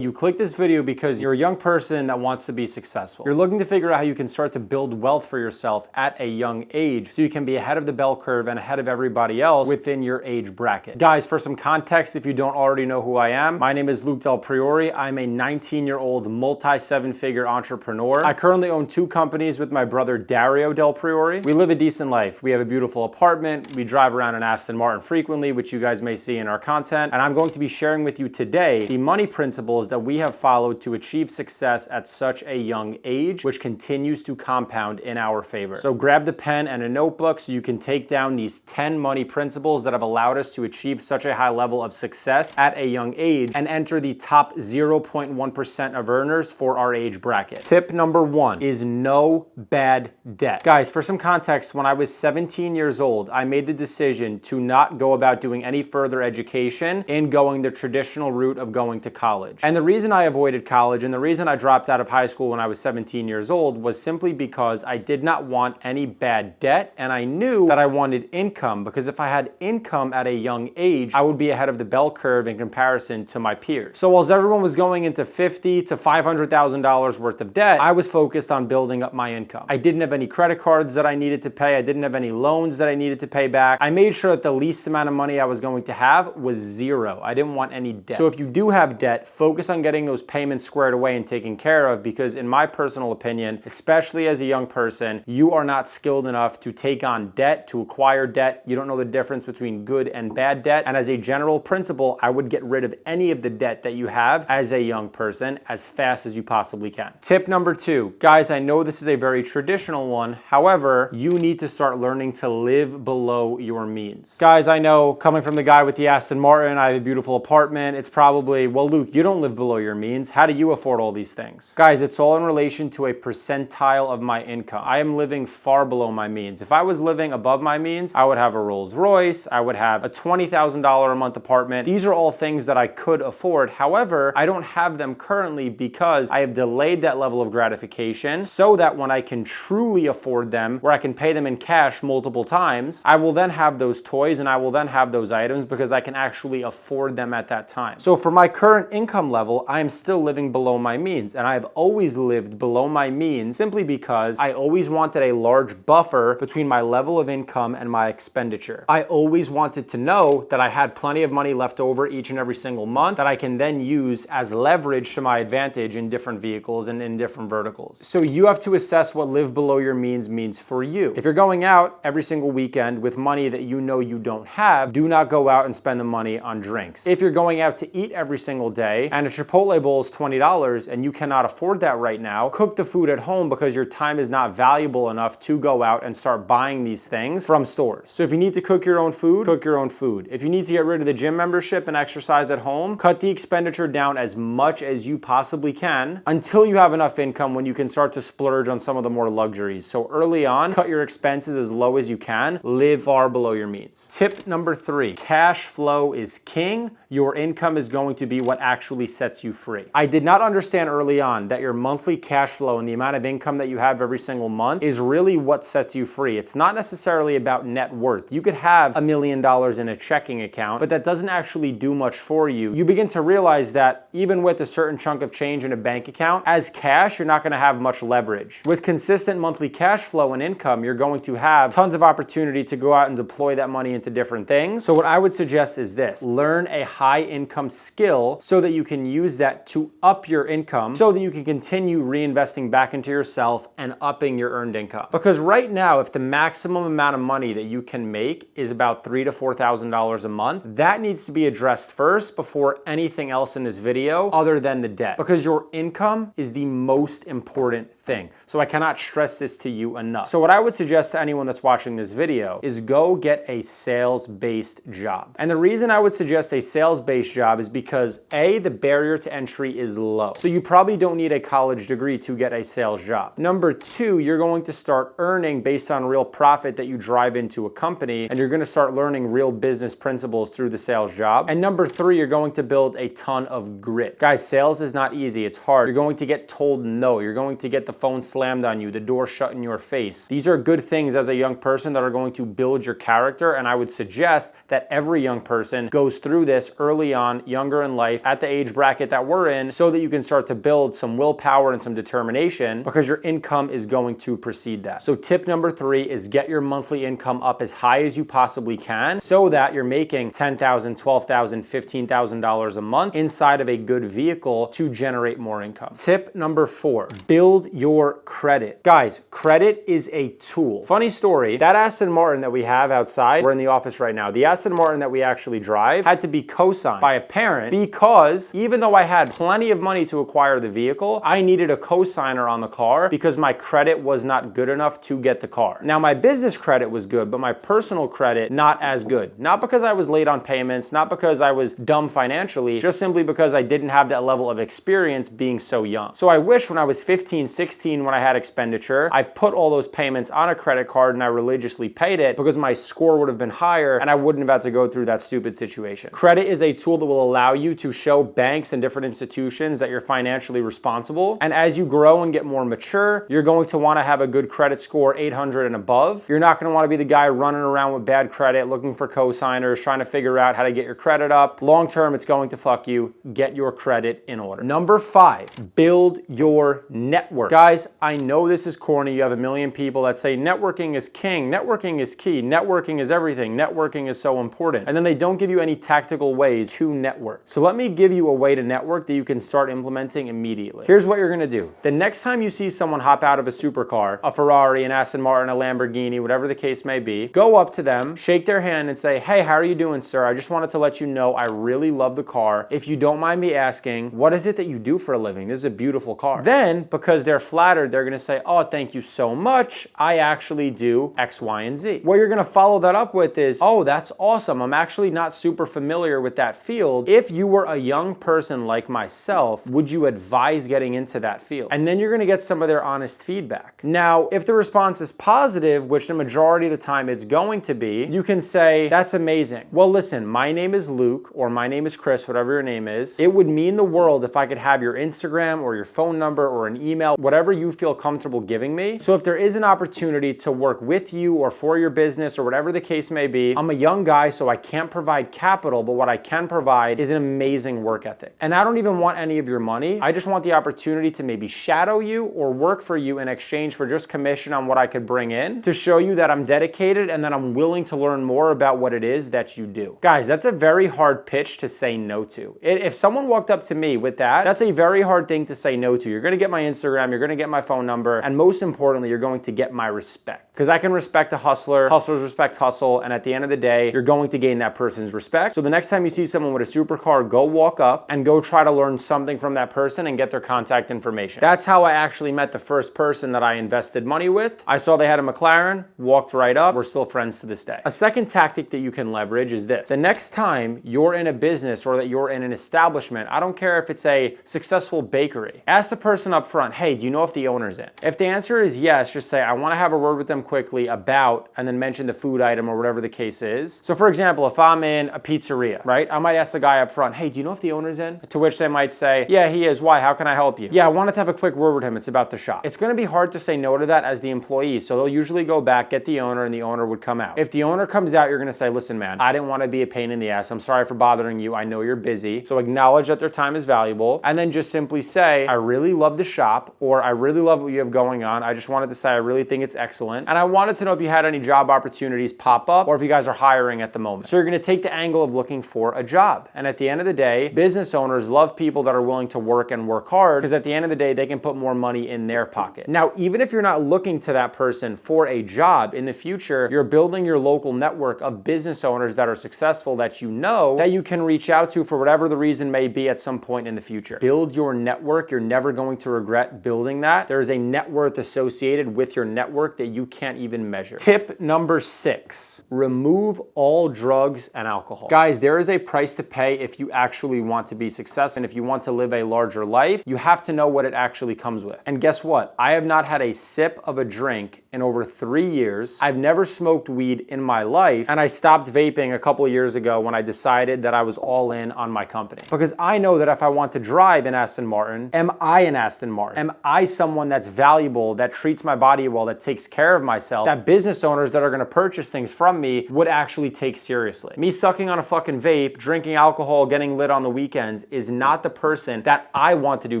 You click this video because you're a young person that wants to be successful. You're looking to figure out how you can start to build wealth for yourself at a young age so you can be ahead of the bell curve and ahead of everybody else within your age bracket. Guys, for some context, if you don't already know who I am, my name is Luke Del Priore. I'm a 19-year-old multi-seven-figure entrepreneur. I currently own 2 companies with my brother Dario Del Priore. We live a decent life. We have a beautiful apartment. We drive around in Aston Martin frequently, which you guys may see in our content. And I'm going to be sharing with you today the money principles that we have followed to achieve success at such a young age, which continues to compound in our favor. So grab the pen and a notebook so you can take down these 10 money principles that have allowed us to achieve such a high level of success at a young age and enter the top 0.1% of earners for our age bracket. Tip number 1 is no bad debt. Guys, for some context, when I was 17 years old, I made the decision to not go about doing any further education in going the traditional route of going to college. And the reason I avoided college and the reason I dropped out of high school when I was 17 years old was simply because I did not want any bad debt, and I knew that I wanted income, because if I had income at a young age, I would be ahead of the bell curve in comparison to my peers. So whilst everyone was going into $50,000 to $500,000 worth of debt, I was focused on building up my income. I didn't have any credit cards that I needed to pay. I didn't have any loans that I needed to pay back. I made sure that the least amount of money I was going to have was zero. I didn't want any debt. So if you do have debt, focus on getting those payments squared away and taken care of, because in my personal opinion, especially as a young person, you are not skilled enough to take on debt, to acquire debt. You don't know the difference between good and bad debt. And as a general principle, I would get rid of any of the debt that you have as a young person as fast as you possibly can. Tip number 2. Guys, I know this is a very traditional one. However, you need to start learning to live below your means. Guys, I know, coming from the guy with the Aston Martin, I have a beautiful apartment. It's probably, well, Luke, you don't live below your means. How do you afford all these things? Guys, it's all in relation to a percentile of my income. I am living far below my means. If I was living above my means, I would have a Rolls Royce. I would have a $20,000 a month apartment. These are all things that I could afford. However, I don't have them currently because I have delayed that level of gratification so that when I can truly afford them, where I can pay them in cash multiple times, I will then have those toys and I will then have those items because I can actually afford them at that time. So for my current income level, I am still living below my means, and I have always lived below my means simply because I always wanted a large buffer between my level of income and my expenditure. I always wanted to know that I had plenty of money left over each and every single month that I can then use as leverage to my advantage in different vehicles and in different verticals. So you have to assess what live below your means for you. If you're going out every single weekend with money that you know you don't have, do not go out and spend the money on drinks. If you're going out to eat every single day and a Chipotle bowl is $20 and you cannot afford that right now, cook the food at home because your time is not valuable enough to go out and start buying these things from stores. So if you need to cook your own food, cook your own food. If you need to get rid of the gym membership and exercise at home, cut the expenditure down as much as you possibly can until you have enough income when you can start to splurge on some of the more luxuries. So early on, cut your expenses as low as you can. Live far below your means. Tip number 3, cash flow is king. Your income is going to be what actually sets you free. I did not understand early on that your monthly cash flow and the amount of income that you have every single month is really what sets you free. It's not necessarily about net worth. You could have $1 million in a checking account, but that doesn't actually do much for you. You begin to realize that even with a certain chunk of change in a bank account, as cash, you're not going to have much leverage. With consistent monthly cash flow and income, you're going to have tons of opportunity to go out and deploy that money into different things. So what I would suggest is this: learn a high income skill so that you can use that to up your income so that you can continue reinvesting back into yourself and upping your earned income. Because right now, if the maximum amount of money that you can make is about $3,000 to $4,000 a month, that needs to be addressed first before anything else in this video other than the debt, because your income is the most important thing. So I cannot stress this to you enough. So what I would suggest to anyone that's watching this video is go get a sales-based job. And the reason I would suggest a sales-based job is because A, the barrier to entry is low. So you probably don't need a college degree to get a sales job. Number 2, you're going to start earning based on real profit that you drive into a company, and you're going to start learning real business principles through the sales job. And number 3, you're going to build a ton of grit. Guys, sales is not easy. It's hard. You're going to get told no. You're going to get the phone slammed on you, the door shut in your face. These are good things as a young person that are going to build your character, and I would suggest that every young person goes through this early on, younger in life, at the age bracket that we're in, so that you can start to build some willpower and some determination, because your income is going to precede that. So tip number 3 is get your monthly income up as high as you possibly can so that you're making $10,000, $12,000, $15,000 a month inside of a good vehicle to generate more income. Tip number 4, build your credit. Guys, credit is a tool. Funny story, that Aston Martin that we have outside, we're in the office right now, the Aston Martin that we actually drive had to be co-signed by a parent because even though I had plenty of money to acquire the vehicle, I needed a co-signer on the car because my credit was not good enough to get the car. Now my business credit was good, but my personal credit not as good. Not because I was late on payments, not because I was dumb financially, just simply because I didn't have that level of experience being so young. So I wish when I was 15, 16, when I had expenditure, I put all those payments on a credit card and I religiously paid it because my score would have been higher and I wouldn't have had to go through that stupid situation. Credit is a tool that will allow you to show banks and different institutions that you're financially responsible. And as you grow and get more mature, you're going to want to have a good credit score, 800 and above. You're not going to want to be the guy running around with bad credit, looking for co-signers, trying to figure out how to get your credit up. Long term, it's going to fuck you. Get your credit in order. Number 5, build your network. Guys, I know this is corny. You have a million people that say networking is king, networking is key, networking is everything, networking is so important. And then they don't give you any tactical ways to network. So let me give you a way to network that you can start implementing immediately. Here's what you're going to do. The next time you see someone hop out of a supercar, a Ferrari, an Aston Martin, a Lamborghini, whatever the case may be, go up to them, shake their hand and say, hey, how are you doing, sir? I just wanted to let you know I really love the car. If you don't mind me asking, what is it that you do for a living? This is a beautiful car. Then, because they're flattered, they're going to say, oh, thank you so much. I actually do X, Y, and Z. What you're going to follow that up with is, oh, that's awesome. I'm actually not super familiar with that field. If you were a young person like myself, would you advise getting into that field? And then you're going to get some of their honest feedback. Now, if the response is positive, which the majority of the time it's going to be, you can say, that's amazing. Well, listen, my name is Luke, or my name is Chris, whatever your name is. It would mean the world if I could have your Instagram or your phone number or an email, whatever you feel comfortable giving me. So if there is an opportunity to work with you or for your business or whatever the case may be, I'm a young guy, so I can't provide capital, but what I can provide is an amazing work ethic. And I don't even want any of your money. I just want the opportunity to maybe shadow you or work for you in exchange for just commission on what I could bring in to show you that I'm dedicated and that I'm willing to learn more about what it is that you do. Guys, that's a very hard pitch to say no to. If someone walked up to me with that, that's a very hard thing to say no to. You're going to get my Instagram, you're going to get my phone number, and most importantly, you're going to get my respect. Because I can respect a hustler, hustlers respect hustle, and at the end of the day, you're going to gain that person's respect. So the next time you see someone with a supercar, go walk up and go try to learn something from that person and get their contact information. That's how I actually met the first person that I invested money with. I saw they had a McLaren, walked right up, we're still friends to this day. A second tactic that you can leverage is this. The next time you're in a business or that you're in an establishment, I don't care if it's a successful bakery, ask the person up front, hey, do you know if the owner's in? If the answer is yes, just say, I want to have a word with them quickly about, and then mention the food item or whatever the case is. So for example, if I'm in a pizzeria, right, I might ask the guy up front, hey, do you know if the owner's in? To which they might say, yeah, he is. Why? How can I help you? Yeah, I wanted to have a quick word with him. It's about the shop. It's going to be hard to say no to that as the employee. So they'll usually go back, get the owner, and the owner would come out. If the owner comes out, you're going to say, listen, man, I didn't want to be a pain in the ass. I'm sorry for bothering you. I know you're busy. So acknowledge that their time is valuable. And then just simply say, I really love the shop, or I really love what you have going on. I just wanted to say, I really think it's excellent. And I wanted to know if you had any job opportunities pop up or if you guys are hiring at the moment. So you're going to take the angle of looking for a job. And at the end of the day, business owners love people that are willing to work and work hard because at the end of the day, they can put more money in their pocket. Now, even if you're not looking to that person for a job in the future, you're building your local network of business owners that are successful that you know that you can reach out to for whatever the reason may be at some point in the future. Build your network. You're never going to regret building that. There is a net worth associated with your network that you can't even measure. Tip number 6, remove all drugs and alcohol. Guys, there is a price to pay if you actually want to be successful and if you want to live a larger life, you have to know what it actually comes with. And guess what? I have not had a sip of a drink in over 3 years. I've never smoked weed in my life, and I stopped vaping a couple of years ago when I decided that I was all in on my company. Because I know that if I want to drive an Aston Martin, am I an Aston Martin? Am I someone that's valuable, that treats my body well, that takes care of myself, that business owners that are gonna purchase things from me would actually take seriously? Me sucking on a fucking vape, drinking alcohol, getting lit on the weekends is not the person that I want to do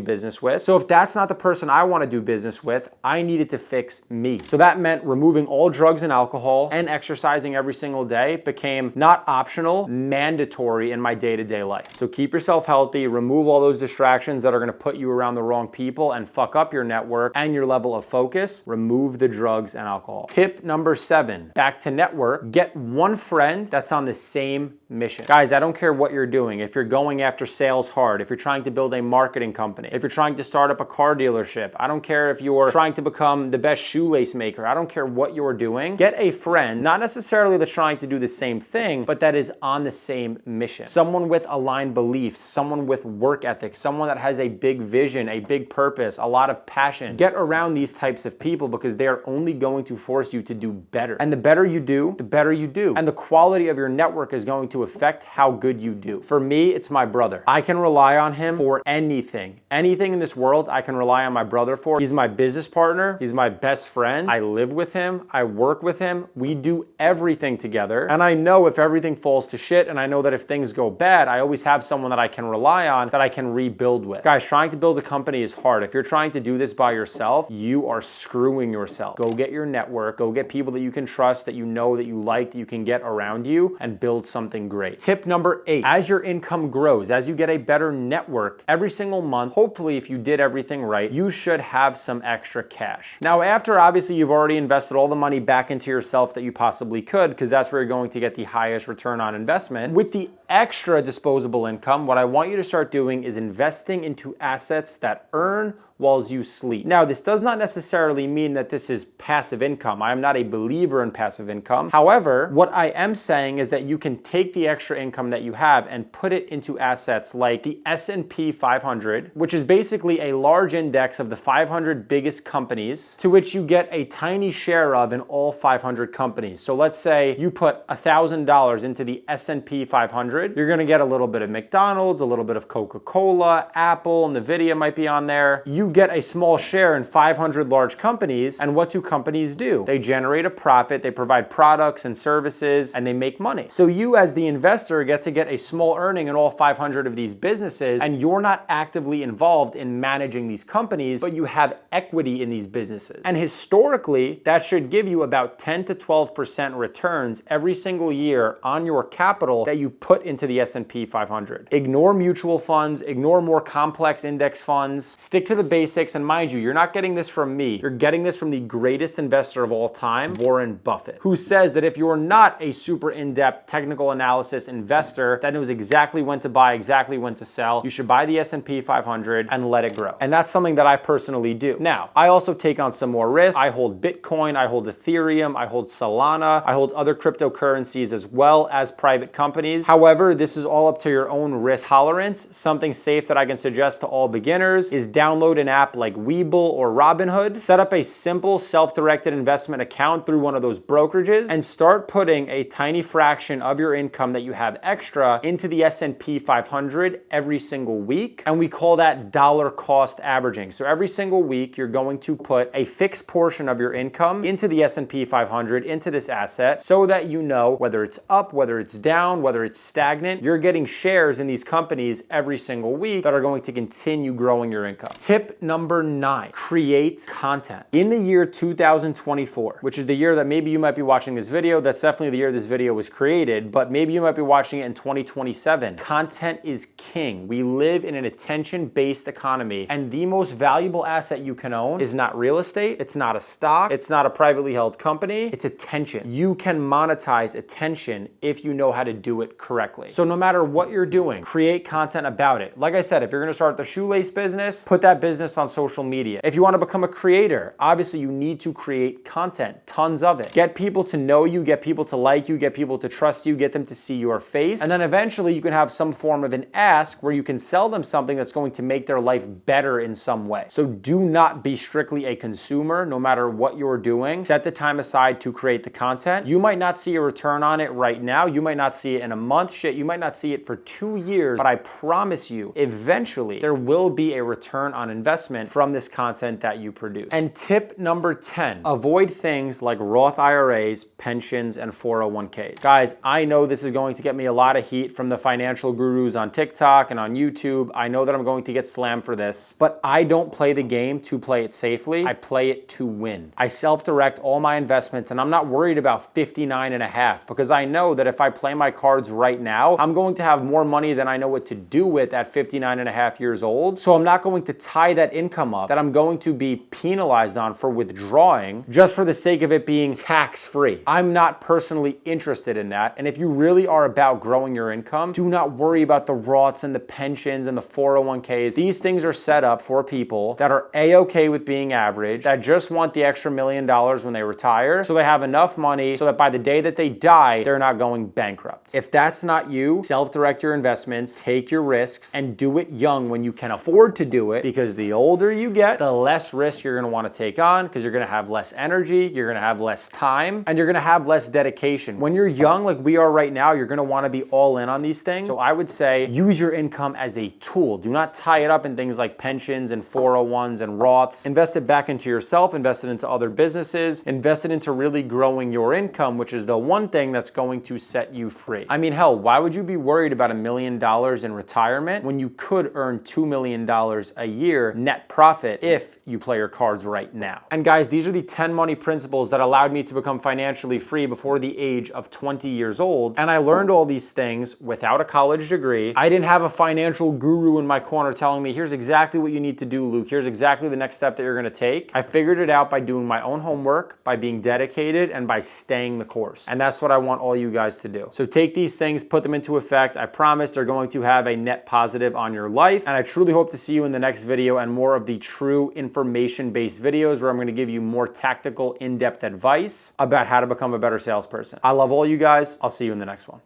business with. So if that's not the person I want to do business with, I needed to fix me. So that meant removing all drugs and alcohol, and exercising every single day became not optional, mandatory in my day-to-day life. So keep yourself healthy, remove all those distractions that are going to put you around the wrong people and fuck up your network and your level of focus. Remove the drugs and alcohol. Tip number 7, back to network. Get one friend that's on the same mission. Guys, I don't care what you're doing. If you're going after sales hard, if you're trying to build a marketing company, if you're trying to start up a car dealership, I don't care if you're trying to become the best shoelace maker, I don't care what you're doing. Get a friend, not necessarily that's trying to do the same thing, but that is on the same mission. Someone with aligned beliefs, someone with work ethic, someone that has a big vision, a big purpose, a lot of passion. Get around these types of people because they are only going to force you to do better. And the better you do, the better you do. And the quality of your network is going to affect how good you do. For me, it's my brother. I can rely on him for anything. Anything in this world, I can rely on my brother for. He's my business partner. He's my best friend. I live with him. I work with him. We do everything together. And I know if everything falls to shit, and I know that if things go bad, I always have someone that I can rely on, that I can rebuild with. Guys, trying to build a company is hard. If you're trying to do this by yourself, you are screwing yourself. Go get your network. Go get people that you can trust, that you know, that you like, that you can get around you, and build something great. Tip number 8, as your income grows, as you get a better network, every single month, hopefully if you did everything right, you should have some extra cash. Now, after obviously you've already invested all the money back into yourself that you possibly could, because that's where you're going to get the highest return on investment, with the extra disposable income, what I want you to start doing is investing into assets that earn whilst you sleep. Now, this does not necessarily mean that this is passive income. I am not a believer in passive income. However, what I am saying is that you can take the extra income that you have and put it into assets like the S&P 500, which is basically a large index of the 500 biggest companies, to which you get a tiny share of in all 500 companies. So let's say you put $1,000 into the S&P 500, you're gonna get a little bit of McDonald's, a little bit of Coca-Cola, Apple, NVIDIA might be on there. You get a small share in 500 large companies, and what do companies do? They generate a profit, they provide products and services, and they make money. So you as the investor get to get a small earning in all 500 of these businesses, and you're not actively involved in managing these companies, but you have equity in these businesses. And historically, that should give you about 10 to 12% returns every single year on your capital that you put into the S&P 500. Ignore mutual funds, ignore more complex index funds, stick to the basics, and mind you, you're not getting this from me. You're getting this from the greatest investor of all time, Warren Buffett, who says that if you're not a super in-depth technical analysis investor that knows exactly when to buy, exactly when to sell, you should buy the S&P 500 and let it grow. And that's something that I personally do. Now, I also take on some more risk. I hold Bitcoin, I hold Ethereum, I hold Solana, I hold other cryptocurrencies as well as private companies. However, this is all up to your own risk tolerance. Something safe that I can suggest to all beginners is download an app like Webull or Robinhood, set up a simple self-directed investment account through one of those brokerages, and start putting a tiny fraction of your income that you have extra into the S&P 500 every single week. And we call that dollar cost averaging. So every single week, you're going to put a fixed portion of your income into the S&P 500, into this asset, so that you know whether it's up, whether it's down, whether it's stagnant, you're getting shares in these companies every single week that are going to continue growing your income. Tip number 9, create content. In the year 2024, which is the year that maybe you might be watching this video, that's definitely the year this video was created, but maybe you might be watching it in 2027. Content is king. We live in an attention-based economy, and the most valuable asset you can own is not real estate, it's not a stock, it's not a privately held company, it's attention. You can monetize attention if you know how to do it correctly. So no matter what you're doing, create content about it. Like I said, if you're gonna start the shoelace business, put that business business on social media. If you want to become a creator, obviously you need to create content, tons of it. Get people to know you, get people to like you, get people to trust you, get them to see your face. And then eventually you can have some form of an ask where you can sell them something that's going to make their life better in some way. So do not be strictly a consumer no matter what you're doing. Set the time aside to create the content. You might not see a return on it right now. You might not see it in a month. Shit, you might not see it for 2 years, but I promise you, eventually there will be a return on investment from this content that you produce. And tip number 10, avoid things like Roth IRAs, pensions, and 401ks. Guys, I know this is going to get me a lot of heat from the financial gurus on TikTok and on YouTube. I know that I'm going to get slammed for this, but I don't play the game to play it safely. I play it to win. I self-direct all my investments, and I'm not worried about 59.5 because I know that if I play my cards right now, I'm going to have more money than I know what to do with at 59.5 years old. So I'm not going to tie that income up that I'm going to be penalized on for withdrawing just for the sake of it being tax-free. I'm not personally interested in that. And if you really are about growing your income, do not worry about the Roths and the pensions and the 401ks. These things are set up for people that are A-okay with being average, that just want the extra $1 million when they retire, so they have enough money so that by the day that they die, they're not going bankrupt. If that's not you, self-direct your investments, take your risks, and do it young when you can afford to do it, because the older you get, the less risk you're gonna wanna take on, because you're gonna have less energy, you're gonna have less time, and you're gonna have less dedication. When you're young, like we are right now, you're gonna wanna be all in on these things. So I would say use your income as a tool. Do not tie it up in things like pensions and 401s and Roths. Invest it back into yourself, invest it into other businesses, invest it into really growing your income, which is the one thing that's going to set you free. I mean, hell, why would you be worried about $1 million in retirement when you could earn $2 million a year net profit if you play your cards right now? And guys, these are the 10 money principles that allowed me to become financially free before the age of 20 years old. And I learned all these things without a college degree. I didn't have a financial guru in my corner telling me, here's exactly what you need to do, Luke. Here's exactly the next step that you're gonna take. I figured it out by doing my own homework, by being dedicated, and by staying the course. And that's what I want all you guys to do. So take these things, put them into effect. I promise they're going to have a net positive on your life. And I truly hope to see you in the next video and more of the true information-based videos where I'm gonna give you more tactical, in-depth advice about how to become a better salesperson. I love all you guys. I'll see you in the next one.